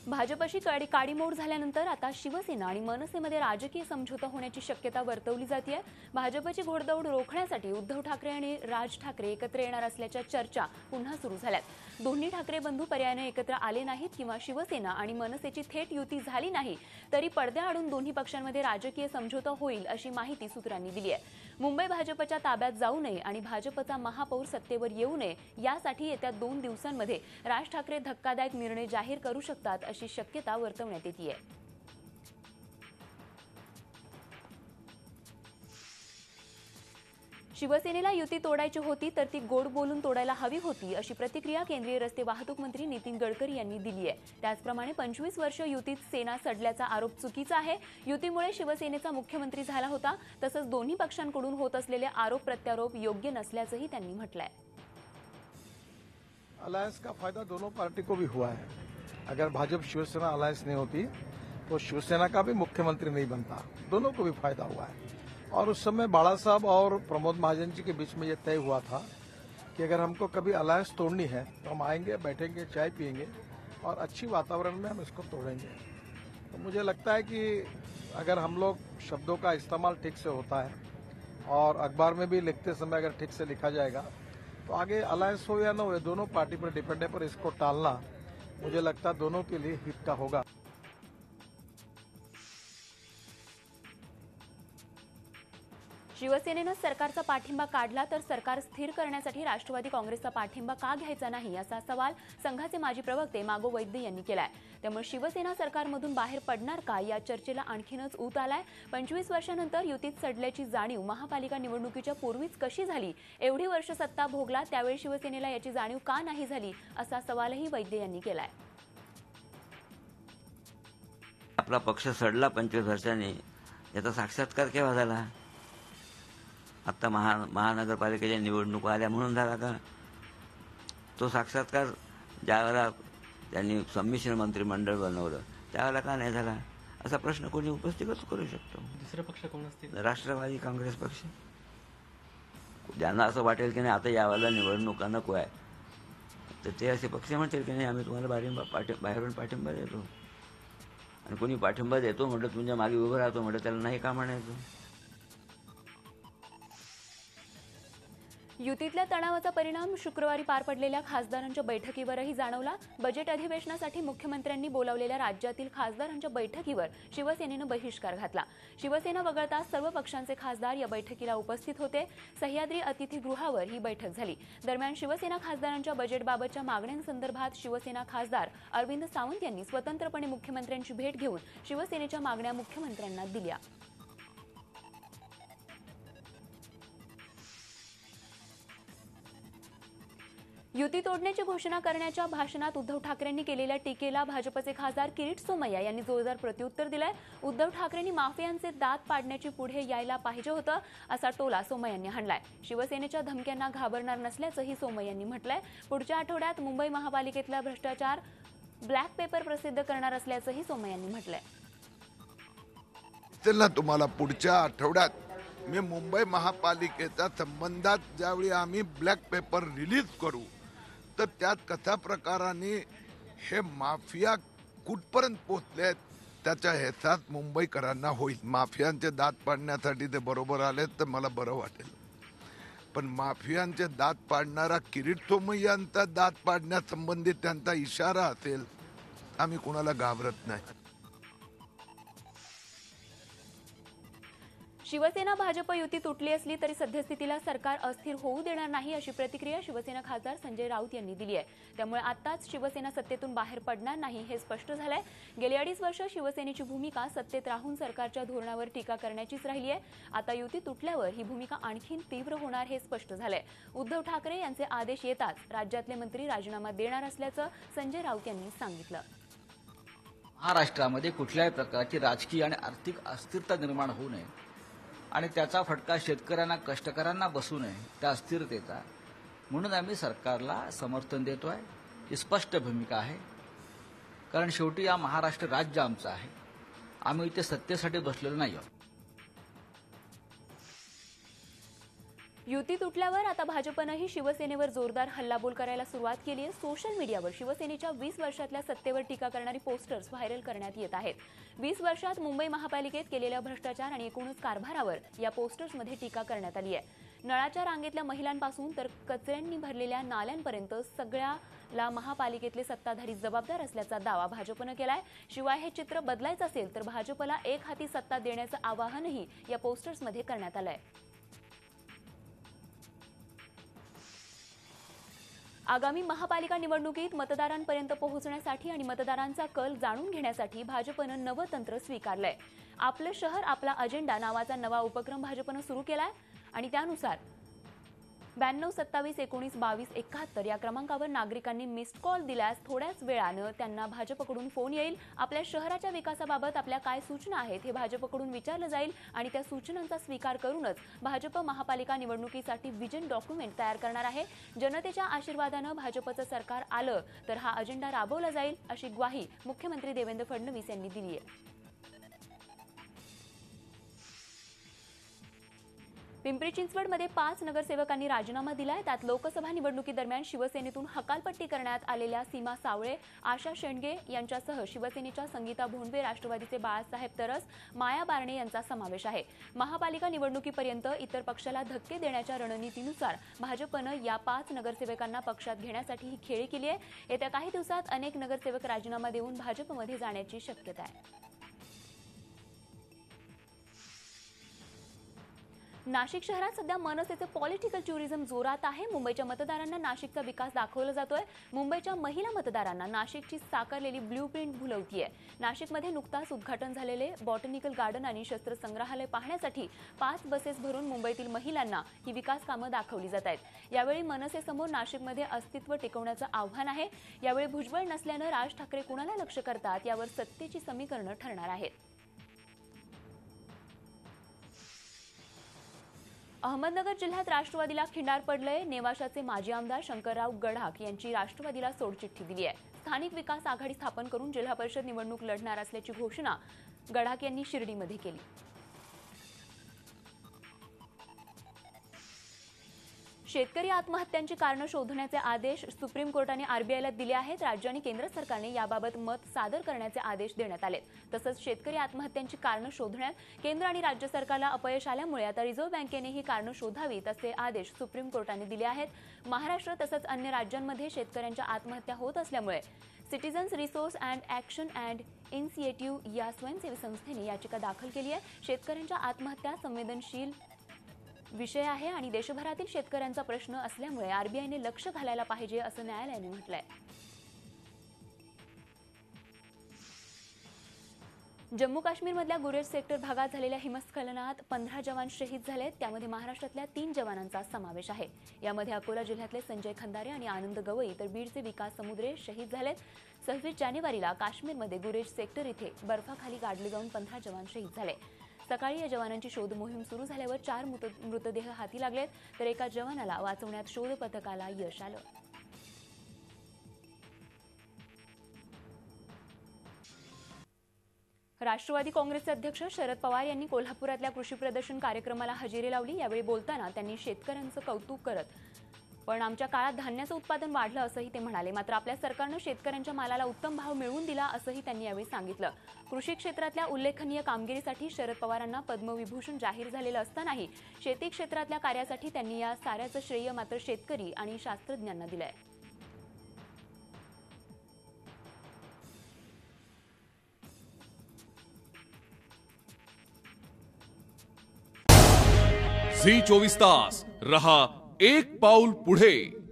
भाजपशी काडीमोड झाल्यानंतर आता शिवसेना आणि मनसेमध्ये राजकीय समझोता होण्याची शक्यता वर्तवली जाते। भाजपची घोडदौड रोखण्यासाठी उद्धव ठाकरे आणि राज ठाकरे एकत्र येणार असल्याच्या चर्चा पुन्हा सुरू झाल्यात। दोन्ही ठाकरे बंधू पर्यायाने एकत्र आले नाहीत किंवा शिवसेना आणि मनसेची थेट युती झाली नाही तरी पडद्याआडून दोन्ही पक्षांमध्ये राजकीय समझोता होईल अशी माहिती सूत्रांनी दिली आहे। मुंबई भाजपच्या ताब्यात जाऊ नये आणि भाजपचा महापौर सत्तेवर येऊ नये यासाठी येत्या 2 दिवसांमध्ये राज ठाकरे धक्कादायक निर्णय जाहीर करू शकतात अशी शक्यता वर्तवण्यात येते आहे। शिवसेनेला युती तोडायची होती तर ती गोड बोलून तोडायला हवी होती अशी प्रतिक्रिया केंद्रीय रस्ते वाहतूक मंत्री नितीन गडकरी यांनी दिली आहे। त्याचप्रमाणे 25 वर्ष युतीत सेना सडल्याचा आरोप चुकीचा आहे। युतीमुळे शिवसेनेचा मुख्यमंत्री झाला होता, तसंच दोन्ही पक्षांकडून होत असलेले आरोप प्रत्यारोप योग्य नसल्याचंही त्यांनी म्हटलंय। अलायंस का फायदा दोनों पार्टी को भी हुआ है। अगर भाजपा शिवसेना अलायंस नहीं होती तो शिवसेना का भी मुख्यमंत्री नहीं बनता, दोनों को भी फायदा हुआ है। और उस समय बाला साहब और प्रमोद महाजन जी के बीच में यह तय हुआ था कि अगर हमको कभी अलायंस तोड़नी है तो हम आएंगे, बैठेंगे, चाय पिएंगे और अच्छी वातावरण में हम इसको तोड़ेंगे। तो मुझे लगता है कि अगर हम लोग शब्दों का इस्तेमाल ठीक से होता है और अखबार में भी लिखते समय अगर ठीक से लिखा जाएगा तो आगे अलायंस हो या न हो दोनों पार्टी पर डिपेंड है, पर इसको टालना मुझे लगता है दोनों के लिए हित का होगा। शिवसेनेनं सरकारचा पाठिंबा काढला तर सरकार स्थिर करण्यासाठी राष्ट्रवादी काँग्रेसचा पाठिंबा का घ्यायचा नाही असा सवाल संघाचे माजी प्रवक्ते मागो वैद्य यांनी केलाय। त्यामुळे शिवसेना सरकारमधून बाहेर पडणार का या चर्चेला आणखीनच ऊत आलाय। 25 वर्षांनंतर युतीत सडल्याची जाणीव महापालिका निवडणुकीच्या पूर्वीच कशी झाली? एवढी वर्ष सत्ता भोगला त्यावेळी शिवसेनेला याची जाणीव का नाही झाली असा सवालही वैद्य यांनी केलाय। आपला पक्ष सडला 25 वर्षांनी याचा साक्षात्कार केव्हा झाला? आता महानगरपालिकेच्या निवडणुका आल्या म्हणून झाला का? तो साक्षात्कार ज्यावेळेला त्यांनी संमिश्र मंत्रिमंडळ बनवलं त्यावेळेला का नाही झाला असा प्रश्न कोणी उपस्थित करू शकतो। दुसरे पक्ष कोण असतील? राष्ट्रवादी काँग्रेस पक्ष। ज्यांना असं वाटेल की नाही आता यावेळेला निवडणुका नको आहे तर ते असे पक्ष म्हणतील की नाही आम्ही तुम्हाला बाहेरून पाठिंबा देतो, आणि कोणी पाठिंबा देतो म्हटलं तुमच्या मागे उभं राहतो म्हटलं त्याला नाही का म्हणायचं? युतीतल्या तणावाचा परिणाम शुक्रवारी पार पडलेल्या खासदारांच्या बैठकीवरही जाणवला। बजेट अधिवेशनासाठी मुख्यमंत्र्यांनी बोलावलेल्या राज्यातील खासदारांच्या बैठकीवर शिवसेनेनं बहिष्कार घातला। शिवसेना वगळता सर्व पक्षांचे खासदार या बैठकीला उपस्थित होते। सह्याद्री अतिथीगृहावर ही बैठक झाली। दरम्यान शिवसेना खासदारांच्या बजेटबाबतच्या मागण्यांसंदर्भात शिवसेना खासदार अरविंद सावंत यांनी स्वतंत्रपणे मुख्यमंत्र्यांची भेट घेऊन शिवसेनेच्या मागण्या मुख्यमंत्र्यांना दिल्या। युती तोडण्याची घोषणा करण्याच्या भाषणात उद्धव ठाकरेंनी केलेल्या टीकेला भाजपचे खासदार किरीट सोमय्या यांनी जोरदार प्रत्युत्तर दिलंय। उद्धव ठाकरेंनी माफियांचे दात पाडण्याची पुढे यायला पाहिजे होतं असा टोला सोमय्यांनी हाणलाय। शिवसेनेच्या धमक्यांना घाबरणार नसल्याचंही सोमय्यांनी म्हटलंय। पुढच्या आठवड्यात मुंबई महापालिकेतला भ्रष्टाचार ब्लॅक पेपर प्रसिद्ध करणार असल्याचंही सोमय्यांनी म्हटलंय। त्याला तुम्हाला पुढच्या आठवड्यात मी मुंबई महापालिकेच्या संबंधात ज्यावेळी आम्ही ब्लॅक पेपर रिलीज करू तर त्यात कशा प्रकाराने हे माफिया कुठपर्यंत पोहोचले त्याच्या ह्याच्यात मुंबईकरांना होईल। माफियांचे दात पाडण्यासाठी ते बरोबर आले तर मला बरं वाटेल, पण माफियांचे दात पाडणारा किरीट सोमय्यांचा दात पाडण्यासंबंधी त्यांचा इशारा असेल, आम्ही कुणाला घाबरत नाही। शिवसेना भाजप युती तुटली असली तरी सद्यस्थितीला सरकार अस्थिर होऊ देणार नाही अशी प्रतिक्रिया शिवसेना खासदार संजय राऊत यांनी दिली आहे। त्यामुळे आताच शिवसेना सत्तेतून बाहेर पडणार नाही हे स्पष्ट झालंय। गेली 2.5 वर्ष शिवसेनेची भूमिका सत्तेत राहून सरकारच्या धोरणावर टीका करण्याचीच राहिली आहे। आता युती तुटल्यावर ही भूमिका आणखीन तीव्र होणार हे स्पष्ट झालंय। उद्धव ठाकरे यांचे आदेश येताच राज्यातले मंत्री राजीनामा देणार असल्याचं संजय राऊत यांनी सांगितलं। महाराष्ट्रामध्ये कुठल्याही प्रकारची राजकीय आणि आर्थिक अस्थिरता निर्माण होऊ नये आणि त्याचा फटका शेतकऱ्यांना कष्टकऱ्यांना बसू नये त्या अस्थिरतेचा, म्हणून आम्ही सरकारला समर्थन देतोय। ही स्पष्ट भूमिका आहे, कारण शेवटी या महाराष्ट्र राज्य आमचं आहे, आम्ही इथे सत्तेसाठी बसलेलो नाही आहोत। युती तुटल्यावर आता भाजपनंही शिवसेनेवर जोरदार हल्लाबोल करायला सुरुवात केली आहे. सोशल मीडियावर शिवसेनेच्या 20 वर्षातल्या सत्तेवर टीका करणारी पोस्टर्स व्हायरल करण्यात येत आहेत. 20 वर्षात मुंबई महापालिकेत केलेल्या भ्रष्टाचार आणि एकूणच कारभारावर या पोस्टर्समध्ये टीका करण्यात आली आहे. नळाच्या रांगेतल्या महिलांपासून तर कचऱ्यांनी भरलेल्या नाल्यांपर्यंत सगळ्याला महापालिकेतले सत्ताधारी जबाबदार असल्याचा दावा भाजपनं केलाय. शिवाय हे चित्र बदलायचं असेल तर भाजपला एक हाती सत्ता देण्याचं आवाहनही या पोस्टर्समध्ये करण्यात आलंय. आगामी महापालिका निवडणुकीत मतदारांपर्यंत पोहोचण्यासाठी आणि मतदारांचा कल जाणून घेण्यासाठी भाजपनं नवं तंत्र स्वीकारलंय. आपलं शहर आपला अजेंडा नावाचा नवा उपक्रम भाजपनं सुरू केलाय आणि त्यानुसार 92 27 19 22 71 या क्रमांकावर नागरिकांनी मिस्ड कॉल दिल्यास थोड्याच वेळानं त्यांना भाजपकडून फोन येईल. आपल्या शहराच्या विकासाबाबत आपल्या काय सूचना आहेत हे भाजपकडून विचारलं जाईल आणि त्या सूचनांचा स्वीकार करूनच भाजप महापालिका निवडणुकीसाठी विजन डॉक्युमेंट तयार करणार आहे. जनतेच्या आशीर्वादानं भाजपचं सरकार आलं तर हा अजेंडा राबवला जाईल अशी ग्वाही मुख्यमंत्री देवेंद्र फडणवीस यांनी दिली आहे. पिंपरी चिंचवडमध्ये 5 नगरसेवकांनी राजीनामा दिलाय. त्यात लोकसभा निवडणुकीदरम्यान शिवसेनेतून हकालपट्टी करण्यात आलेल्या सीमा सावळे, आशा शेंडगे यांच्यासह शिवसेनेच्या संगीता भोंडवे, राष्ट्रवादीचे बाळासाहेब तरस, माया बारणे यांचा समावेश आहे. महापालिका निवडणुकीपर्यंत इतर पक्षाला धक्के देण्याच्या रणनीतीनुसार भाजपनं या 5 नगरसेवकांना पक्षात घेण्यासाठी ही खेळी केली आहे. येत्या काही दिवसात अनेक नगरसेवक राजीनामा देऊन भाजपमध्ये जाण्याची शक्यता आहे. नाशिक शहरात सध्या मनसेचे पॉलिटिकल टुरिझम जोरात आहे. मुंबईच्या मतदारांना नाशिकचा विकास दाखवला जातोय. मुंबईच्या महिला मतदारांना नाशिकची साकारलेली ब्ल्यूप्रिंट भुलवतीये. नाशिकमध्ये नुकताच उद्घाटन झालेले बॉटनिकल गार्डन आणि शस्त्र संग्रहालय पाहण्यासाठी 5 बसेस भरून मुंबईतील महिलांना ही विकास कामं दाखवली जात आहेत. यावेळी मनसेसमोर नाशिकमध्ये अस्तित्व टिकवण्याचं आव्हान आहे. यावेळी भुजबळ नसल्यानं राज ठाकरे कुणाला लक्ष करतात यावर सत्तेची समीकरणं ठरणार आहेत. अहमदनगर जिल्ह्यात राष्ट्रवादीला खिंडार पडलंय. नेवाशाचे माजी आमदार शंकरराव गडाख यांची राष्ट्रवादीला सोडचिठ्ठी दिली आहे. स्थानिक विकास आघाडी स्थापन करून जिल्हा परिषद निवडणूक लढणार असल्याची घोषणा गडाख यांनी शिर्डीमध्ये केली. शेतकरी आत्महत्यांची कारणं शोधण्याचे आदेश सुप्रीम कोर्टाने आरबीआयला दिले आहेत. राज्य आणि केंद्र सरकारने याबाबत मत सादर करण्याचे आदेश देण्यात आले. तसंच शेतकरी आत्महत्यांची कारणं शोधण्यात केंद्र आणि राज्य सरकारला अपयश आल्यामुळे आता रिझर्व्ह बँकेने ही कारणं शोधावीत असे आदेश सुप्रीम कोर्टाने दिले आहेत. महाराष्ट्र तसंच अन्य राज्यांमध्ये शेतकऱ्यांच्या आत्महत्या होत असल्यामुळे citizens resource and action and initiative या स्वयंसेवी संस्थेने याचिका दाखल केली आहे. शेतकऱ्यांच्या आत्महत्या संवेदनशील विषय आहे आणि देशभरातील शेतकऱ्यांचा प्रश्न असल्यामुळे आरबीआयने लक्ष घालायला पाहिजे असं न्यायालयाने म्हटलंय. जम्मू काश्मीरमधल्या गुरेज सेक्टर भागात झालेल्या हिमस्खलनात 15 जवान शहीद झालेत. त्यामध्ये महाराष्ट्रातल्या 3 जवानांचा समावेश आहे. यामध्ये अकोला जिल्ह्यातले संजय खंदारे आणि आनंद गवई तर बीडचे विकास समुद्रे शहीद झालेत. 26 जानेवारीला काश्मीरमध्ये गुरेज सेक्टर इथे बर्फाखाली गाडले जाऊन 15 जवान शहीद झाले. सकाळी या जवानांची शोध मोहीम सुरू झाल्यावर 4 मृतदेह हाती लागलेत तर एका जवानाला वाचवण्यात शोध पथकाला यश आलं. राष्ट्रवादी काँग्रेसचे अध्यक्ष शरद पवार यांनी कोल्हापुरातल्या कृषी प्रदर्शन कार्यक्रमाला हजेरी लावली. यावेळी बोलताना त्यांनी शेतकऱ्यांचं कौतुक करत पण आमच्या काळात धान्याचं उत्पादन वाढलं असंही ते म्हणाले. मात्र आपल्या सरकारनं शेतकऱ्यांच्या मालाला उत्तम भाव मिळवून दिला असंही त्यांनी यावेळी सांगितलं. कृषी क्षेत्रातल्या उल्लेखनीय कामगिरीसाठी शरद पवारांना पद्मविभूषण जाहीर झालेलं असतानाही शेती क्षेत्रातल्या कार्यासाठी त्यांनी या साऱ्याचं श्रेय मात्र शेतकरी आणि शास्त्रज्ञांना दिलंय. झी 24 तास रहा एक पाऊल पुढे.